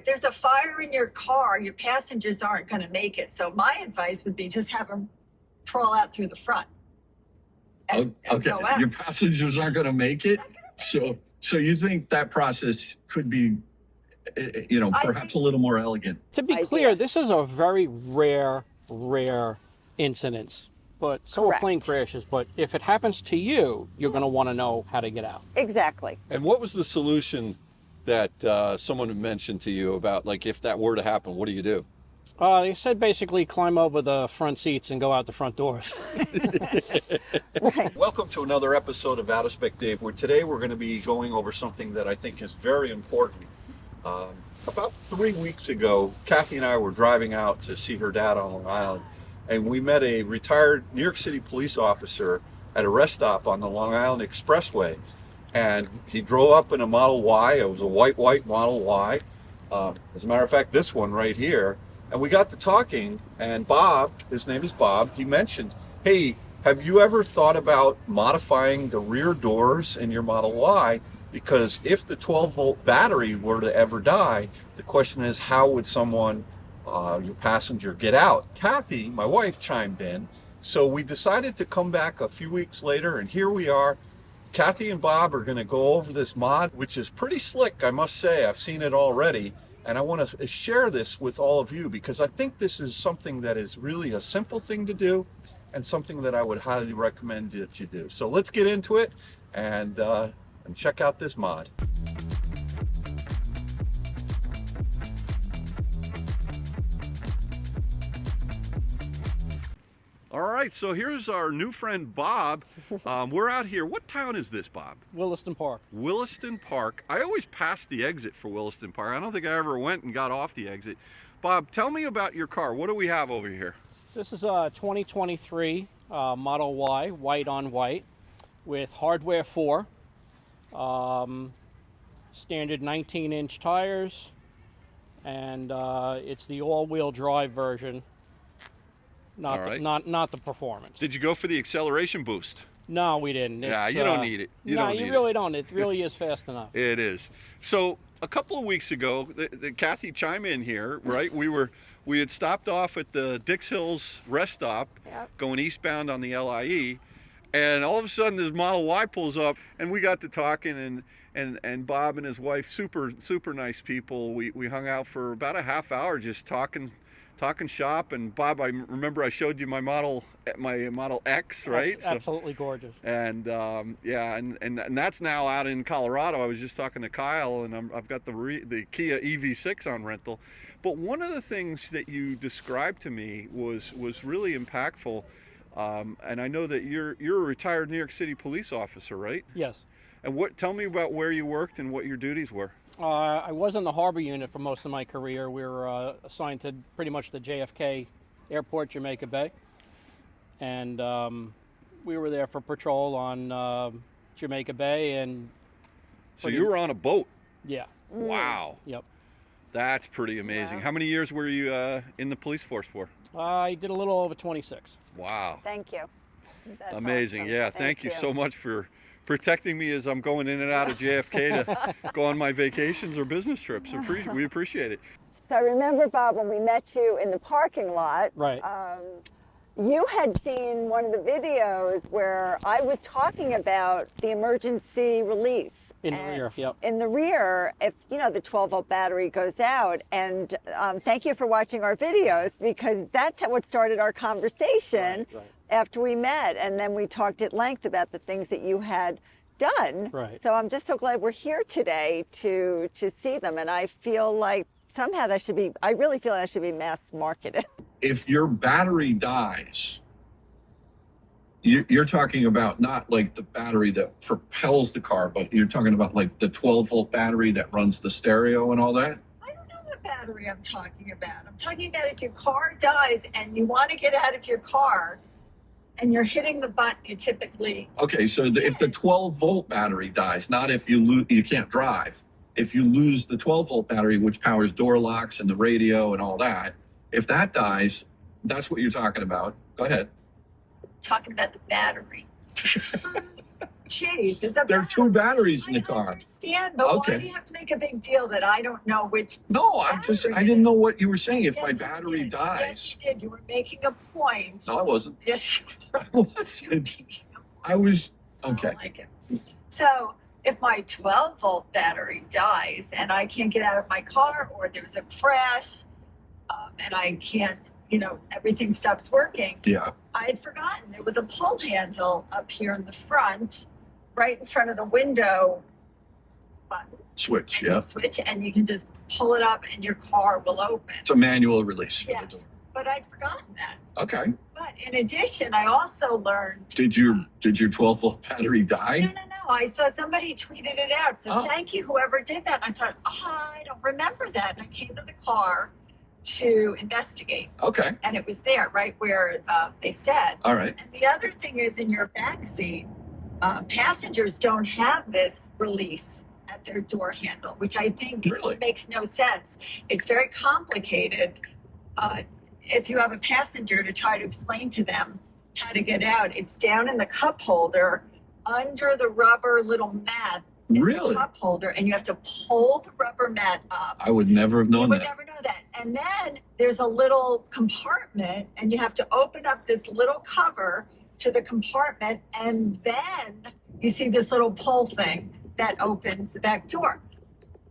If there's a fire in your car, your passengers aren't going to make it. So my advice would be just have them crawl out through the front. And Okay, go out. your passengers aren't going to make it. So you think that process could be, perhaps a little more elegant? To be clear, this is a very rare incidence. But so are plane crashes. But if it happens to you, you're going to want to know how to get out. Exactly. And what was the solution that someone had mentioned to you about, like, if that were to happen, what do you do? They said basically climb over the front seats and go out the front doors. Right. Welcome to another episode of Out of Spec Dave, where today we're going to be going over something that I think is very important. About 3 weeks ago, Kathy and I were driving out to see her dad on Long Island, and we met a retired New York City police officer at a rest stop on the Long Island Expressway. And he drove up in a Model Y. It was a white Model Y. As a matter of fact, this one right here. And we got to talking, and Bob, his name is Bob, he mentioned, hey, have you ever thought about modifying the rear doors in your Model Y? Because if the 12-volt battery were to ever die, the question is, how would someone, your passenger, get out? Kathy, my wife, chimed in. So we decided to come back a few weeks later, and here we are. Kathy and Bob are going to go over this mod, which is pretty slick, I must say. I've seen it already. And I want to share this with all of you because I think this is something that is really a simple thing to do and something that I would highly recommend that you do. So let's get into it and check out this mod. All right, so here's our new friend Bob. We're out here. What town is this, Bob? Williston Park. Williston Park. I always pass the exit for Williston Park. I don't think I ever went and got off the exit. Bob, tell me about your car. What do we have over here? This is a 2023 Model Y, white on white, with hardware 4, standard 19-inch tires, and it's the all-wheel drive version. Not the performance. Did you go for the acceleration boost? No, we didn't. Yeah, you don't need it. You really don't. It really is fast enough. It is. So a couple of weeks ago, the Kathy chime in here, right? We had stopped off at the Dix Hills rest stop, going eastbound on the LIE, and all of a sudden this Model Y pulls up, and we got to talking, and Bob and his wife, super nice people. We hung out for about a half hour just talking shop. And Bob, I remember I showed you my Model X, right? That's absolutely gorgeous. And and that's now out in Colorado. I was just talking to Kyle, and I've got the Kia EV6 on rental. But one of the things that you described to me was really impactful. And I know that you're a retired New York City police officer, right? Yes. And tell me about where you worked and what your duties were. I was in the harbor unit for most of my career. We were assigned to pretty much the JFK Airport, Jamaica Bay. And we were there for patrol on Jamaica Bay. And so you were on a boat? Yeah. Wow. Yep. That's pretty amazing. Wow. How many years were you in the police force for? I did a little over 26. Wow. Thank you. That's amazing. awesome. Yeah, thank you so much for protecting me as I'm going in and out of JFK to go on my vacations or business trips. We appreciate it. So I remember, Bob, when we met you in the parking lot, right? You had seen one of the videos where I was talking about the emergency release. In the rear, yep. In the rear, if, the 12-volt battery goes out. And thank you for watching our videos, because that's what started our conversation after we met. And then we talked at length about the things that you had done. Right. So I'm just so glad we're here today to see them. And I feel like somehow I really feel that should be mass marketed. If your battery dies, you're talking about not like the battery that propels the car, but you're talking about like the 12-volt battery that runs the stereo and all that? I don't know what battery I'm talking about. I'm talking about if your car dies and you want to get out of your car and you're hitting the button, you typically... Okay, so if the 12-volt battery dies, not if you can't drive. If you lose the 12-volt battery, which powers door locks and the radio and all that, if that dies, that's what you're talking about. Go ahead. Talking about the battery. Jeez, it's a There are two batteries in the I car. understand, but Okay. why do you have to make a big deal that I don't know which? No, I didn't know what you were saying. If my Yes, you battery did. dies. Yes, you did. You were making a point. No, I wasn't. Yes, I you were wasn't. making a point. I was, I don't okay. like it. So if my 12-volt battery dies and I can't get out of my car, or there's a crash, and I can't, everything stops working. Yeah. I had forgotten there was a pull handle up here in the front, right in front of the window button. Switch, And yeah. you switch, and you can just pull it up and your car will open. It's a manual release for the Yes, door. but I'd forgotten that. Okay. But in addition, I also learned. Did your 12-volt battery die? No. I saw somebody tweeted it out. So Oh. thank you, whoever did that. I thought, I don't remember that. And I came to the car to investigate, Okay. and it was there, right where they said. All right. And the other thing is, in your back seat, passengers don't have this release at their door handle, which I think Really? makes no sense. It's very complicated. If you have a passenger, to try to explain to them how to get out, it's down in the cup holder under the rubber little mat in the Really? cup holder, and you have to pull the rubber mat up. I would never have You known would that. never know that. And then there's a little compartment, and you have to open up this little cover to the compartment, and then you see this little pull thing that opens the back door.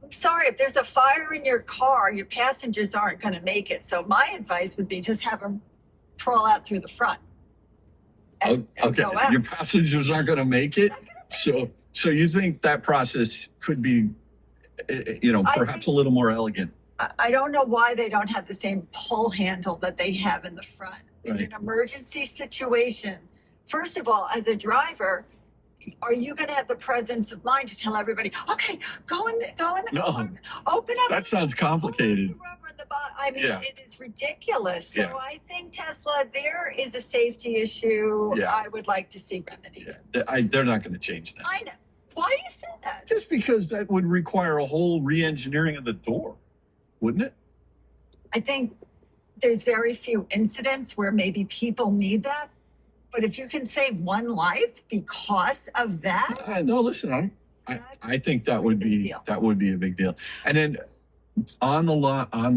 I'm sorry, if there's a fire in your car, your passengers aren't going to make it. So my advice would be just have them crawl out through the front. And Okay. go out. Your passengers aren't going to make it. So you think that process could be, perhaps a little more elegant? I don't know why they don't have the same pull handle that they have in the front. In Right. an emergency situation, first of all, as a driver, are you going to have the presence of mind to tell everybody, okay, go in the No. car, open up. That sounds pull up complicated. the rubber in the bottom. I mean, Yeah. it is ridiculous. So Yeah. I think Tesla, there is a safety issue Yeah. I would like to see remedied. Yeah. They're not going to change that. I know. Why do you say that? Just because that would require a whole re-engineering of the door, wouldn't it? I think there's very few incidents where maybe people need that. But if you can save one life because of that, No, listen, I think that would Big be deal. a big deal. And then on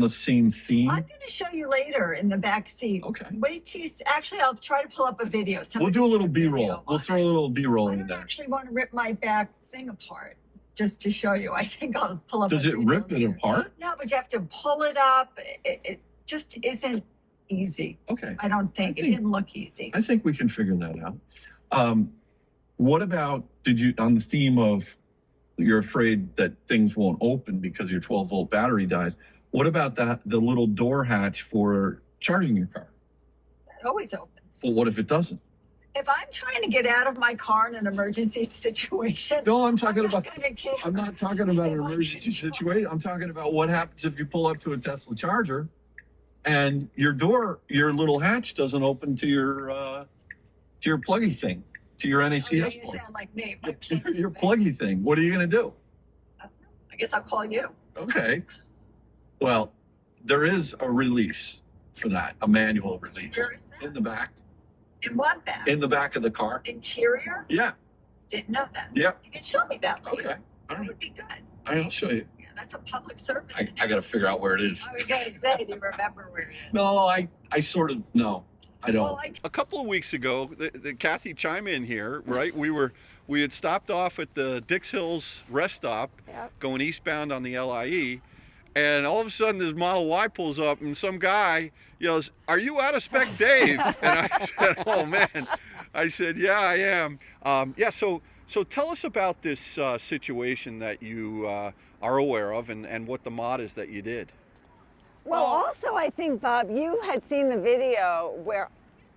the same theme. I'm going to show you later in the back seat. Okay. Wait till actually, I'll try to pull up a video. We'll Somebody do a little did video B-roll. We'll on throw it. a little B-roll I in don't there. actually want to rip my back thing apart just to show you. I think I'll pull up. Does a it video rip it later. apart? No, but you have to pull it up. It just isn't easy. Okay. I don't think. It think- didn't look easy. I think we can figure that out. What about, on the theme of you're afraid that things won't open because your 12-volt battery dies, what about the little door hatch for charging your car? It always opens. Well, what if it doesn't? If I'm trying to get out of my car in an emergency situation, No, I'm talking about, I'm not talking about an If I emergency can charge- situation. I'm talking about what happens if you pull up to a Tesla charger and your little hatch doesn't open to your pluggy thing, to your Oh, NACS you port. sound like me. Your pluggy thing. What are you going to do? I guess I'll call you. Okay. Well, there is a release for that, a manual release Where is in that? the back, In what bag? in the back of the car. Interior? Yeah. Didn't know that. Yeah. You can show me that later. Okay. All That right. would be good. I'll show you. Yeah, that's a public service. I got to figure out where it is. I was going to say, do you remember where it is? No, I sort of, no, I don't. Well, A couple of weeks ago, the Kathy chime in here, right? We had stopped off at the Dix Hills rest stop, Yep. going eastbound on the LIE, and all of a sudden this Model Y pulls up, and some guy yells, "Are you out of spec, Dave?" And I said, "Oh man," I said, "Yeah, I am." So tell us about this situation that you are aware of, and what the mod is that you did. Well, also, I think, Bob, you had seen the video where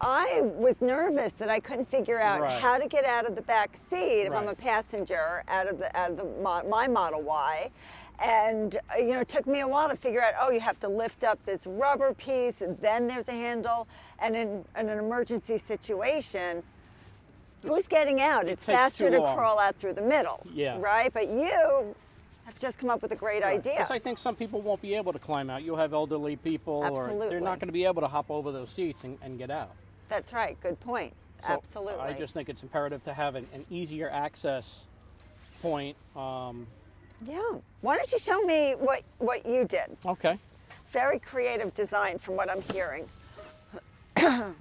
I was nervous that I couldn't figure out Right. how to get out of the back seat if I'm a Right. passenger my Model Y. And, it took me a while to figure out, you have to lift up this rubber piece, and then there's a handle. And in an emergency situation, who's getting out? It's takes faster too to long. crawl out through the middle. Yeah. Right? But you have just come up with a great idea. Because I think some people won't be able to climb out. You'll have elderly people, or Absolutely. they're not going to be able to hop over those seats and get out. That's right. Good point. So Absolutely. I just think it's imperative to have an easier access point. Yeah. Why don't you show me what you did? Okay. Very creative design from what I'm hearing.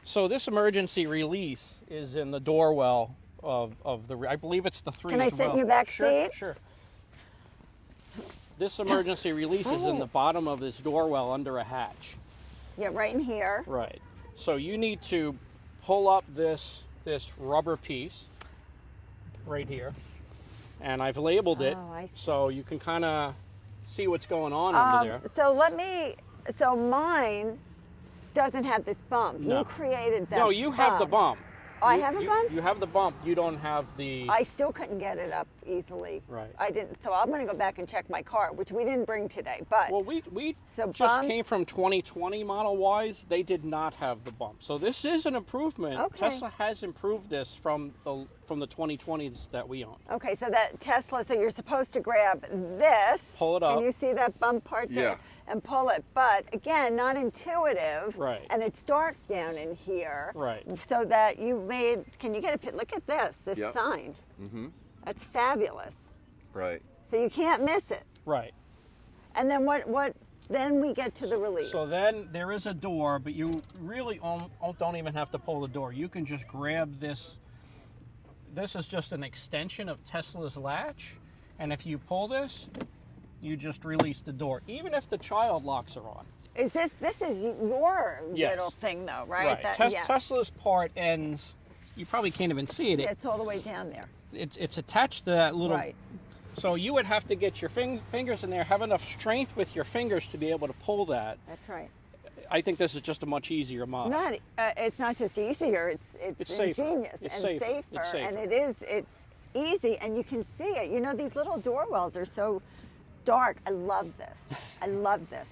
So this emergency release is in the door well of the, I believe it's the 3 Can I as sit in well. your back Sure, seat? Sure. This emergency release is in the bottom of this door well under a hatch. Yeah, right in here. Right. So you need to pull up this rubber piece right here, and I've labeled it Oh, I see. so you can kind of see what's going on under there. So mine doesn't have this bump. No. You created that. No, you have the bump. Oh, I have a bump? You have the bump. You don't have the. I still couldn't get it up easily. Right. I didn't. So I'm going to go back and check my car, which we didn't bring today. But Well, we So just bump- came from 2020 Model Ys. They did not have the bump, so this is an improvement. Okay. Tesla has improved this from the 2020s that we own. okay, so that Tesla. So you're supposed to grab this. Pull it up. Can you see that bump part there? Yeah. And pull it. But again, not intuitive. Right. And it's dark down in here. Right. So that you made. Can you get a look at this? This Yep. sign. Mm-hmm. That's fabulous. Right. So you can't miss it. Right. And then what? Then we get to the release. So then there is a door, but you really don't even have to pull the door. You can just grab this. This is just an extension of Tesla's latch, and if you pull this, you just release the door, even if the child locks are on. Is this is your Yes. little thing though, right? Yes. Tesla's part ends. You probably can't even see it. It's all the way down there. It's attached to that little. Right. So you would have to get your fingers in there, have enough strength with your fingers to be able to pull that. That's right. I think this is just a much easier mod. It's not just easier. It's safer. ingenious It's and safer. safer, It's safer. and it's easy, and you can see it. You know, these little door wells are so dark. I love this. I love this.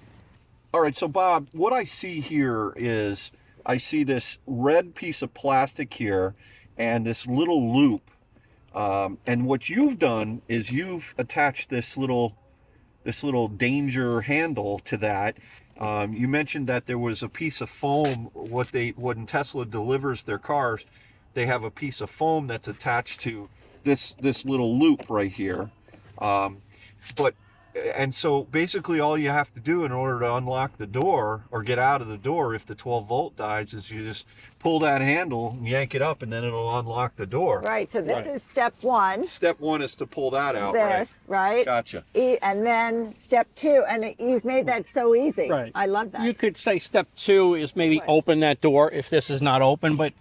All right, so Bob, what I see here is I see this red piece of plastic here and this little loop. And what you've done is you've attached this little danger handle to that. You mentioned that there was a piece of foam. When Tesla delivers their cars, they have a piece of foam that's attached to this little loop right here. And so basically all you have to do in order to unlock the door or get out of the door if the 12 volt dies is you just pull that handle and yank it up, and then it'll unlock the door. Right. So this Right. is step one. Step one is to pull that out. This, right? Gotcha. And then step two, and you've made that so easy. Right. I love that. You could say step 2 is maybe Right. open that door if this is not open, but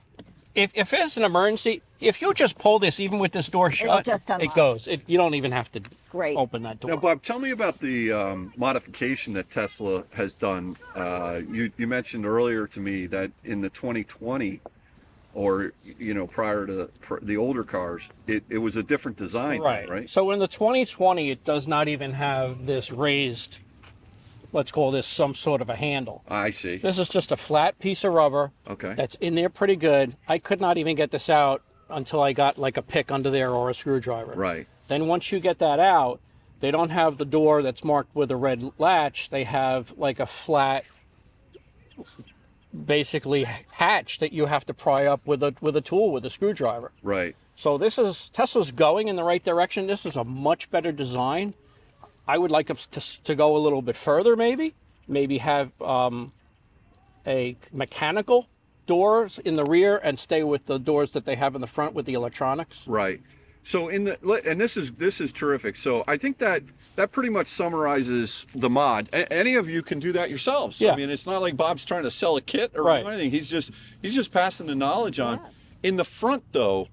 if it's an emergency, if you just pull this, even with this door shut, just unlock. it goes. You don't even have to Great. open that door. Now, Bob, tell me about the modification that Tesla has done. You mentioned earlier to me that in the 2020, or prior to the older cars, it was a different design, right? So in the 2020, it does not even have this raised, let's call this some sort of a handle. I see. This is just a flat piece of rubber Okay. that's in there pretty good. I could not even get this out until I got like a pick under there or a screwdriver. Right. Then once you get that out, they don't have the door that's marked with a red latch. They have like a flat, basically hatch that you have to pry up with a tool, with a screwdriver. Right. So Tesla's going in the right direction. This is a much better design. I would like us to go a little bit further, maybe have a mechanical doors in the rear and stay with the doors that they have in the front with the electronics. Right. So and this is terrific. So I think that pretty much summarizes the mod. Any of you can do that yourselves. Yeah. I mean, it's not like Bob's trying to sell a kit or Right. anything. He's just passing the knowledge on. Yeah. In the front though,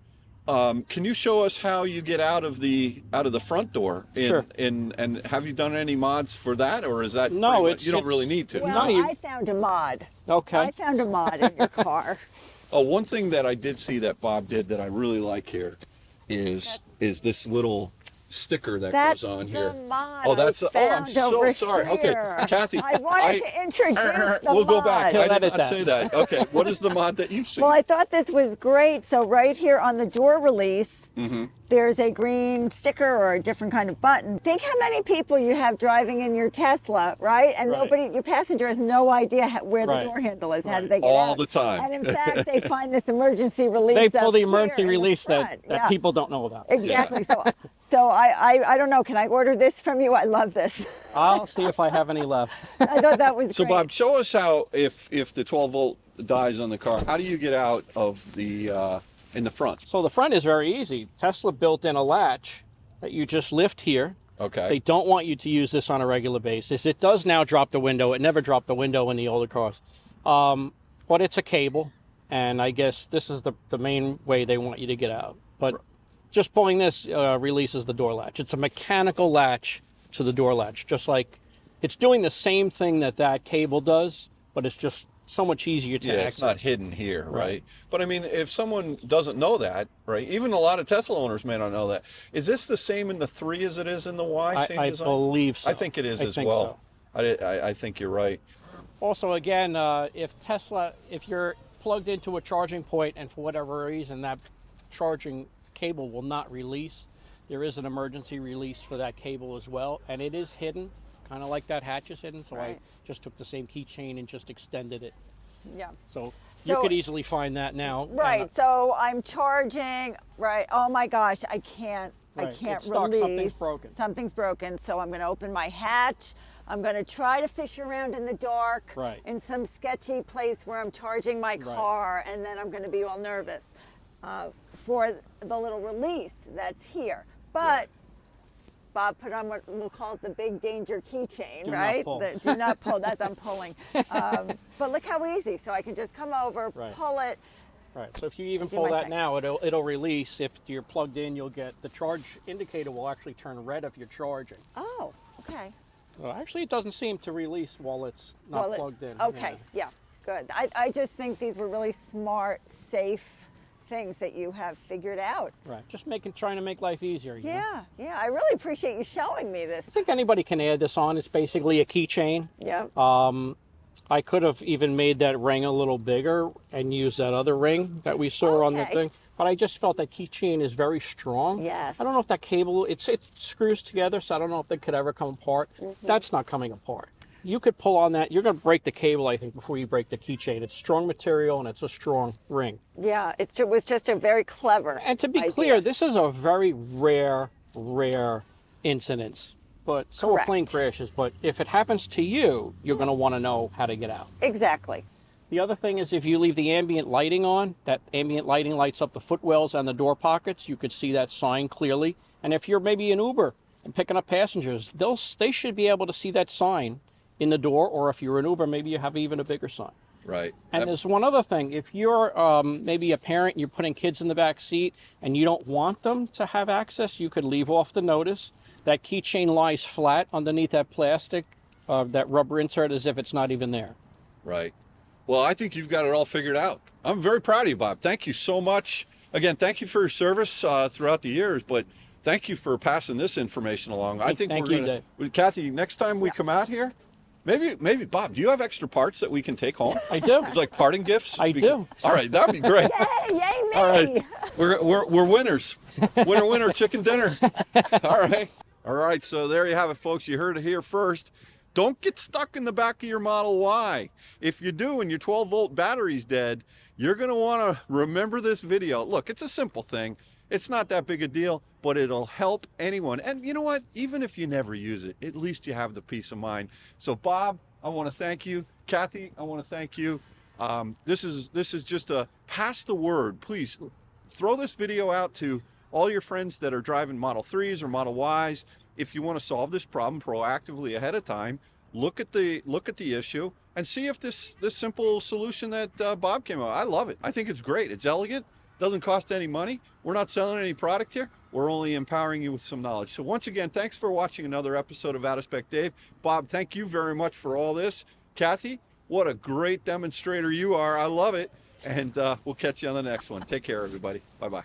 can you show us how you get out of the front door? Sure. And have you done any mods for that, or is that No, pretty much- it's- you don't it's- really need to? Well, No, you- I found a mod. Okay. I found a mod in your car. Oh, one thing that I did see that Bob did that I really like here is this little sticker that That's goes on here. the mod Oh, that's I oh, I'm found so over sorry. here. Okay, Kathy, I wanted to introduce the we'll go back. He'll I did edit not that. say that. Okay, what is the mod that you see? Well, I thought this was great. So right here on the door release, there's a green sticker or a different kind of button. Think how many people you have driving in your Tesla, right? And Right. nobody, your passenger has no idea where the Right. door handle is. How do Right. they get All out? the time. And in fact, they find this emergency release. They pull up the here emergency in the release that front. Yeah. people don't know about. Exactly. So I don't know. Can I order this from you? I love this. I'll see if I have any left. I thought that was So great. Bob, show us how if the 12 volt dies on the car, how do you get out of the in the front? So the front is very easy. Tesla built in a latch that you just lift here. Okay. They don't want you to use this on a regular basis. It does now drop the window. It never dropped the window in the older cars. But it's a cable, and I guess this is the main way they want you to get out. But just pulling this releases the door latch. It's a mechanical latch to the door latch, just like it's doing the same thing that cable does, but it's just so much easier to access. It's not hidden here, right? But I mean, if someone doesn't know that, right? Even a lot of Tesla owners may not know that. Is this the same in the 3 as it is in the Y? Same I design? believe so. I think it is as think well. so. I think you're right. Also, again, if you're plugged into a charging point and for whatever reason that charging cable will not release, there is an emergency release for that cable as well, and it is hidden, kind of like that hatch is hidden. So I just took the same keychain and just extended it. Yeah. So you could easily find that now. Right. So I'm charging. Right. Oh my gosh, I can't. I Right. can't It's stuck. release. Something's broken. Something's broken. So I'm going to open my hatch. I'm going to try to fish around in the dark Right. in some sketchy place where I'm charging my car, and then I'm going to be all nervous for the little release that's here. But Bob put on what we'll call it the big danger keychain, Do not right? pull. Do not pull. That's I'm pulling. But look how easy. So I can just come over, pull it. Right. So if you even Do pull my that thing. now, it'll release. If you're plugged in, you'll get the charge indicator will actually turn red if you're charging. Oh, okay. Well, actually, it doesn't seem to release while it's not Well, plugged in. Okay, yeah, good. I just think these were really smart, safe things that you have figured out. Right. Just trying to make life easier. You know? Yeah. I really appreciate you showing me this. I think anybody can add this on. It's basically a keychain. Yeah. I could have even made that ring a little bigger and used that other ring that we saw on the Okay. thing. But I just felt that keychain is very strong. Yes. I don't know if that cable, it screws together, so I don't know if it could ever come apart. That's not coming apart. You could pull on that. You're going to break the cable, I think, before you break the keychain. It's strong material and it's a strong ring. Yeah, it was just a very clever And to be idea. clear, this is a very rare incidence. But so are plane Correct. crashes. But if it happens to you, you're going to want to know how to get out. Exactly. The other thing is if you leave the ambient lighting on, that ambient lighting lights up the footwells and the door pockets. You could see that sign clearly. And if you're maybe an Uber and picking up passengers, they should be able to see that sign in the door. Or if you're an Uber, maybe you have even a bigger sign. Right. And there's one other thing. If you're maybe a parent and you're putting kids in the back seat and you don't want them to have access, you could leave off the notice. That keychain lies flat underneath that plastic, that rubber insert, as if it's not even there. Right. Well, I think you've got it all figured out. I'm very proud of you, Bob. Thank you so much. Again, thank you for your service throughout the years, but thank you for passing this information along. I think Thank we're you, going Dave. to, Kathy, next time we come out here, maybe, Bob, do you have extra parts that we can take home? I do. It's like parting gifts? I do. All right, that'd be great. Yay me! All right, we're winners. Winner, chicken dinner. All right. So there you have it, folks. You heard it here first. Don't get stuck in the back of your Model Y. If you do and your 12-volt battery's dead, you're going to want to remember this video. Look, it's a simple thing. It's not that big a deal, but it'll help anyone. And you know what? Even if you never use it, at least you have the peace of mind. So Bob, I want to thank you. Kathy, I want to thank you. This is just a pass the word. Please throw this video out to all your friends that are driving Model 3s or Model Ys. If you want to solve this problem proactively ahead of time, look at the issue and see if this simple solution that Bob came up. I love it. I think it's great. It's elegant. Doesn't cost any money. We're not selling any product here. We're only empowering you with some knowledge. So once again, thanks for watching another episode of Out of Spec Dave. Bob, thank you very much for all this. Kathy, what a great demonstrator you are. I love it. And we'll catch you on the next one. Take care, everybody. Bye-bye.